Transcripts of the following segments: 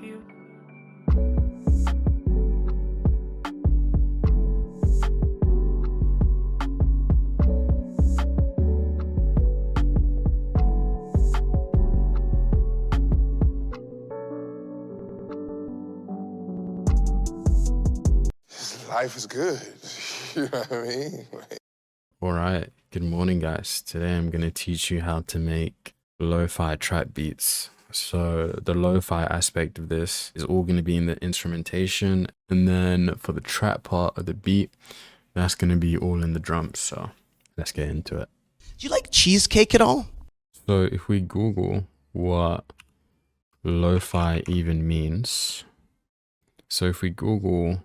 you. Life is good. You know what I mean? Alright, good morning guys. Today I'm going to teach you how to make lo-fi trap beats. So the lo-fi aspect of this is all going to be in the instrumentation, and then for the trap part of the beat, that's going to be all in the drums. So let's get into it. Do you like cheesecake at all? So if we Google what lo-fi even means, low fidelity.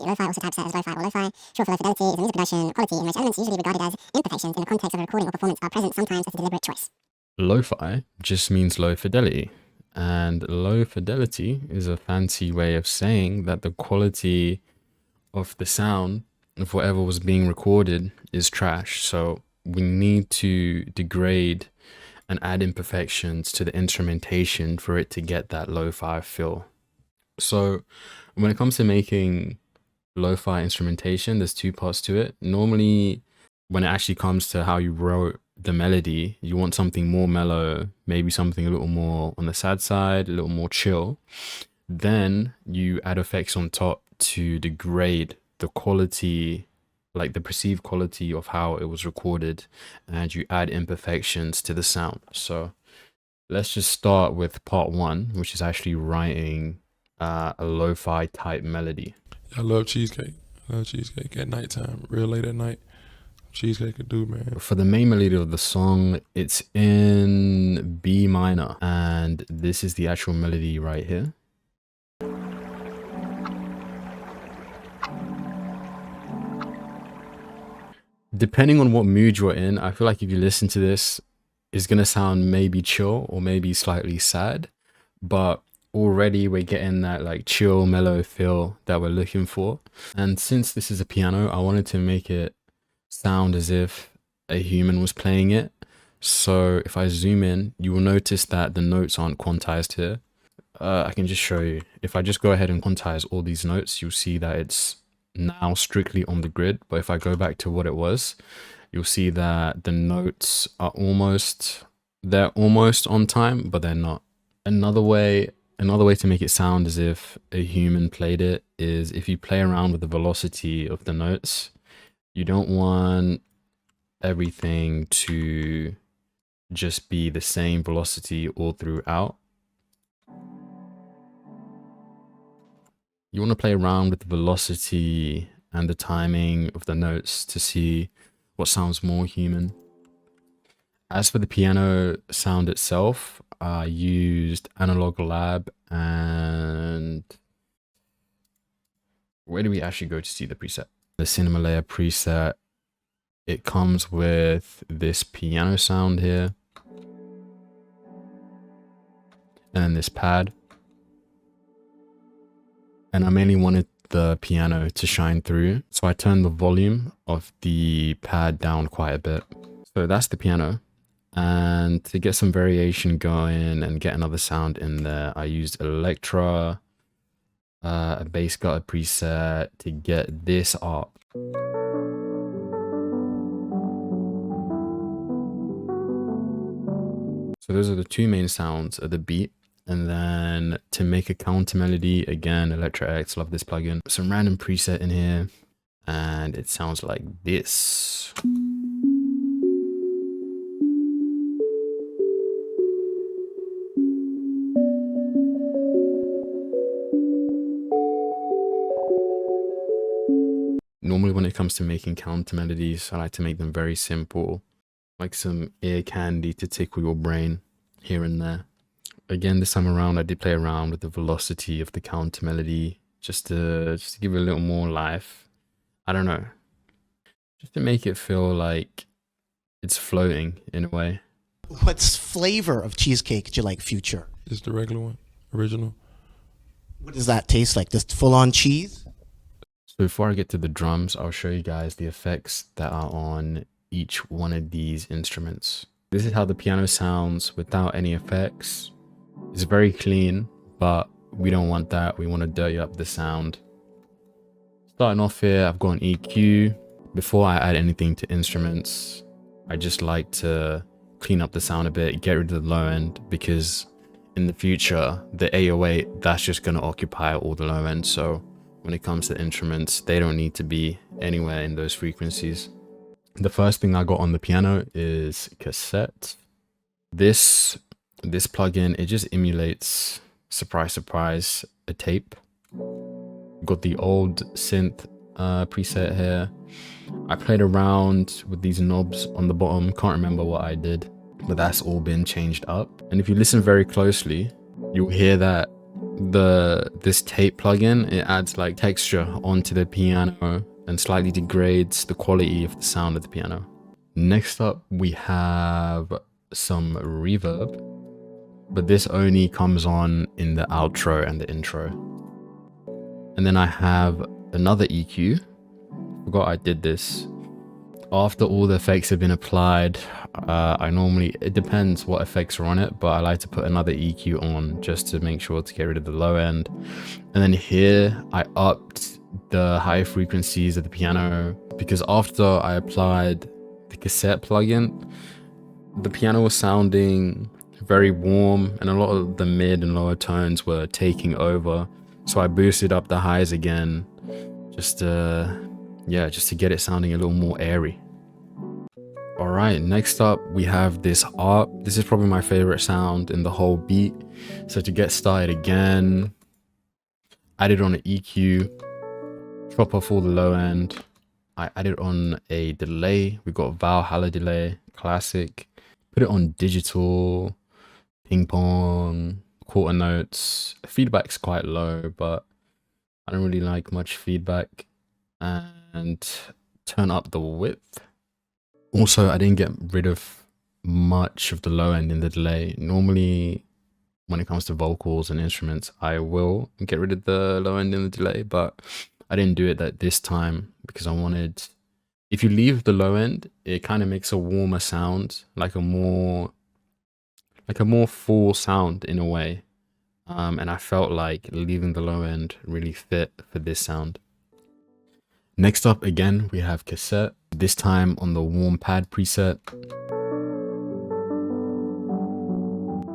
Lo-fi, also typeset as lo-fi or lo-fi, short for low fidelity, is a music production quality in which elements usually regarded as imperfections in the context of a recording or performance are present sometimes as a deliberate choice. Lo-fi just means low fidelity, and low fidelity is a fancy way of saying that the quality of the sound of whatever was being recorded is trash. So we need to degrade and add imperfections to the instrumentation for it to get that lo-fi feel. So when it comes to making lo-fi instrumentation, there's two parts to it. Normally, when it actually comes to how you wrote the melody, you want something more mellow, maybe something a little more on the sad side, a little more chill. Then you add effects on top to degrade the quality, like the perceived quality of how it was recorded, and you add imperfections to the sound. So let's just start with part one, which is actually writing a lo-fi type melody. I love cheesecake. I love cheesecake at nighttime, real late at night. Cheesecake could do, man. For the main melody of the song, it's in B minor, and this is the actual melody right here. Depending on what mood you're in, I feel like if you listen to this, it's gonna sound maybe chill or maybe slightly sad, but already we're getting that like chill, mellow feel that we're looking for. And since this is a piano, I wanted to make it sound as if a human was playing it. So if I zoom in, you will notice that the notes aren't quantized here. I can just show you. If I just go ahead and quantize all these notes, you'll see that it's now strictly on the grid. But if I go back to what it was, you'll see that the notes are almost on time, but they're not. Another way to make it sound as if a human played it is if you play around with the velocity of the notes. You don't want everything to just be the same velocity all throughout. You want to play around with the velocity and the timing of the notes to see what sounds more human. As for the piano sound itself, I used Analog Lab, and where do we actually go to see the preset? The Cinema Layer preset. It comes with this piano sound here, and then this pad. And I mainly wanted the piano to shine through, so I turned the volume of the pad down quite a bit. So that's the piano. And to get some variation going and get another sound in there, I used Electra, a bass guitar preset to get this up. So those are the two main sounds of the beat. And then to make a counter melody, again, Electra X, love this plugin. Some random preset in here, and it sounds like this. Normally when it comes to making counter melodies, I like to make them very simple, like some ear candy to tickle your brain here and there. Again, this time around, I did play around with the velocity of the counter melody just to give it a little more life. I don't know, just to make it feel like it's floating in a way. What flavor of cheesecake do you like, Future? Just the regular one, original. What does that taste like? Just full-on cheese? So before I get to the drums, I'll show you guys the effects that are on each one of these instruments. This is how the piano sounds without any effects. It's very clean, but we don't want that. We want to dirty up the sound. Starting off here, I've got an EQ. Before I add anything to instruments, I just like to clean up the sound a bit, get rid of the low end, because in the future, the 808, that's just going to occupy all the low end. So when it comes to instruments, they don't need to be anywhere in those frequencies. The first thing I got on the piano is cassette. This plugin, it just emulates, surprise, surprise, a tape. Got the old synth preset here. I played around with these knobs on the bottom. Can't remember what I did, but that's all been changed up. And if you listen very closely, you'll hear that this tape plugin, it adds like texture onto the piano and slightly degrades the quality of the sound of the piano. Next up, we have some reverb, but this only comes on in the outro and the intro. And then I have another EQ. Forgot I did this. After all the effects have been applied, it depends what effects are on it, but I like to put another EQ on just to make sure to get rid of the low end. And then here I upped the high frequencies of the piano, because after I applied the cassette plugin, the piano was sounding very warm and a lot of the mid and lower tones were taking over. So I boosted up the highs again, just to get it sounding a little more airy. All right, next up we have this ARP. This is probably my favorite sound in the whole beat. So to get started again, added on an EQ, drop off all the low end. I added on a delay. We got Valhalla delay, classic. Put it on digital, ping pong, quarter notes. Feedback's quite low, but I don't really like much feedback. And turn up the width. Also, I didn't get rid of much of the low end in the delay. Normally, when it comes to vocals and instruments, I will get rid of the low end in the delay, but I didn't do it this time because I wanted, if you leave the low end, it kind of makes a warmer sound, like a more full sound in a way. And I felt like leaving the low end really fit for this sound. Next up, again, we have cassette, this time on the warm pad preset.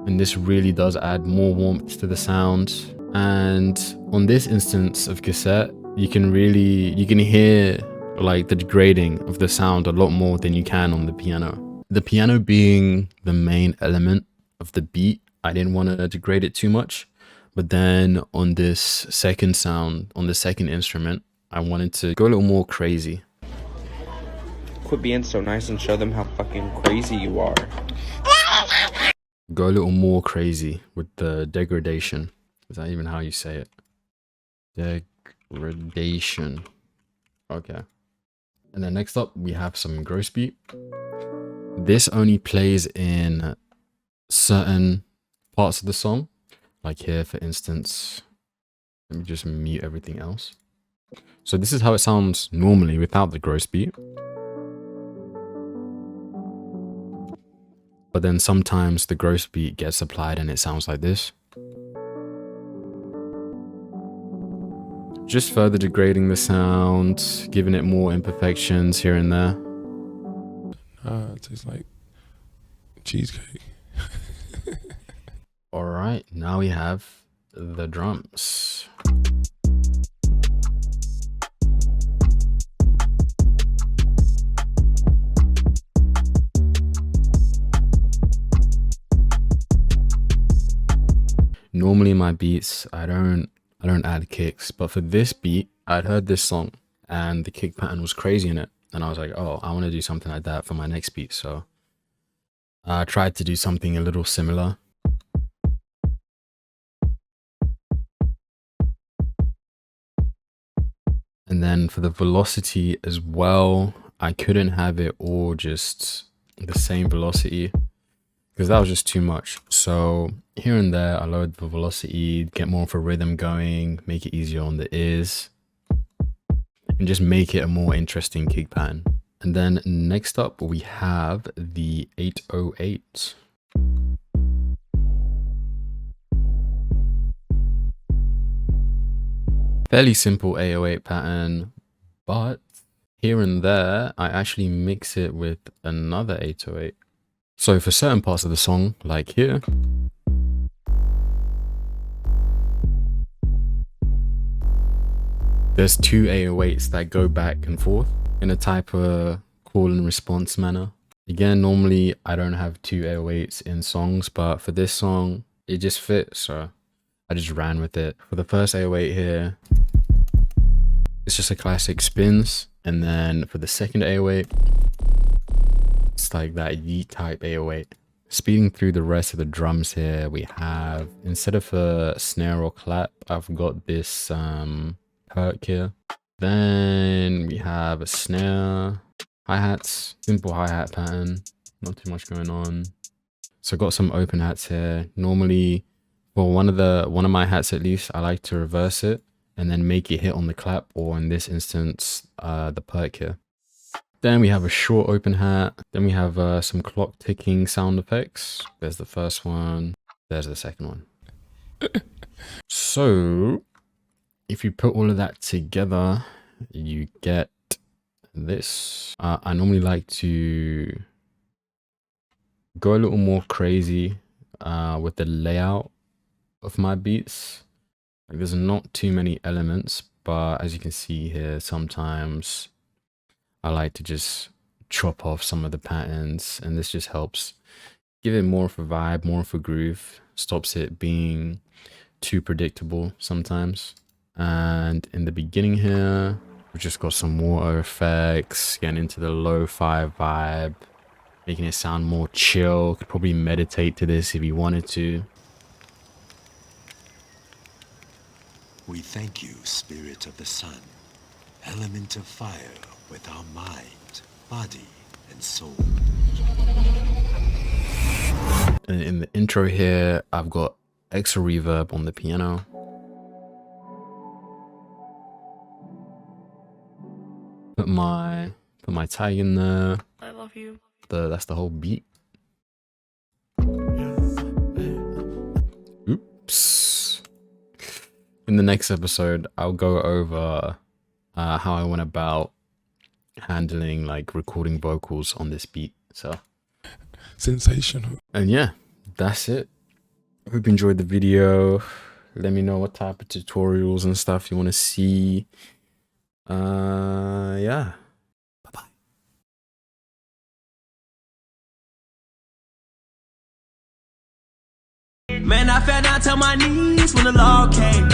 And this really does add more warmth to the sound. And on this instance of cassette, you can hear like the degrading of the sound a lot more than you can on the piano. The piano being the main element of the beat, I didn't want to degrade it too much. But then on this second sound, on the second instrument, I wanted to go a little more crazy. Quit being so nice and show them how fucking crazy you are. Go a little more crazy with the degradation. Is that even how you say it? Degradation. Okay. And then next up, we have some gross beat. This only plays in certain parts of the song. Like here, for instance. Let me just mute everything else. So this is how it sounds normally without the gross beat. But then sometimes the gross beat gets applied and it sounds like this. Just further degrading the sound, giving it more imperfections here and there. It tastes like cheesecake. All right, now we have the drums. Normally in my beats, I don't add kicks, but for this beat, I'd heard this song and the kick pattern was crazy in it. And I was like, oh, I want to do something like that for my next beat. So I tried to do something a little similar. And then for the velocity as well, I couldn't have it all just the same velocity because that was just too much. So here and there, I lowered the velocity, get more of a rhythm going, make it easier on the ears, and just make it a more interesting kick pattern. And then next up we have the 808. Fairly simple 808 pattern, but here and there I actually mix it with another 808. So for certain parts of the song, like here, there's two 808s that go back and forth in a type of call and response manner. Again, normally I don't have two 808s in songs, but for this song, it just fits, so I just ran with it. For the first 808 here, it's just a classic spins. And then for the second 808, it's like that yeet type 808. Speeding through the rest of the drums here, we have, instead of a snare or clap, I've got this perk here. Then we have a snare, hi-hats, simple hi-hat pattern, not too much going on. So I've got some open hats here. Normally, for one of my hats at least, I like to reverse it and then make it hit on the clap, or in this instance, the perk here. Then we have a short open hat. Then we have some clock ticking sound effects. There's the first one. There's the second one. So if you put all of that together, you get this. I normally like to go a little more crazy with the layout of my beats. Like, there's not too many elements, but as you can see here, sometimes I like to just chop off some of the patterns, and this just helps give it more of a vibe, more of a groove, stops it being too predictable sometimes. And in the beginning here, we've just got some water effects, getting into the lo-fi vibe, making it sound more chill. Could probably meditate to this if you wanted to. We thank you, Spirit of the Sun, element of fire with our mind, body, and soul. And in the intro here, I've got extra reverb on the piano. Put my tag in there. I love you. That's the whole beat. Oops. In the next episode, I'll go over how I went about handling like recording vocals on this beat. So Sensational. and yeah, that's it. Hope you enjoyed the video. Let me know what type of tutorials and stuff you want to see. Yeah. Bye-bye. Man, I fell down to my knees when the law came.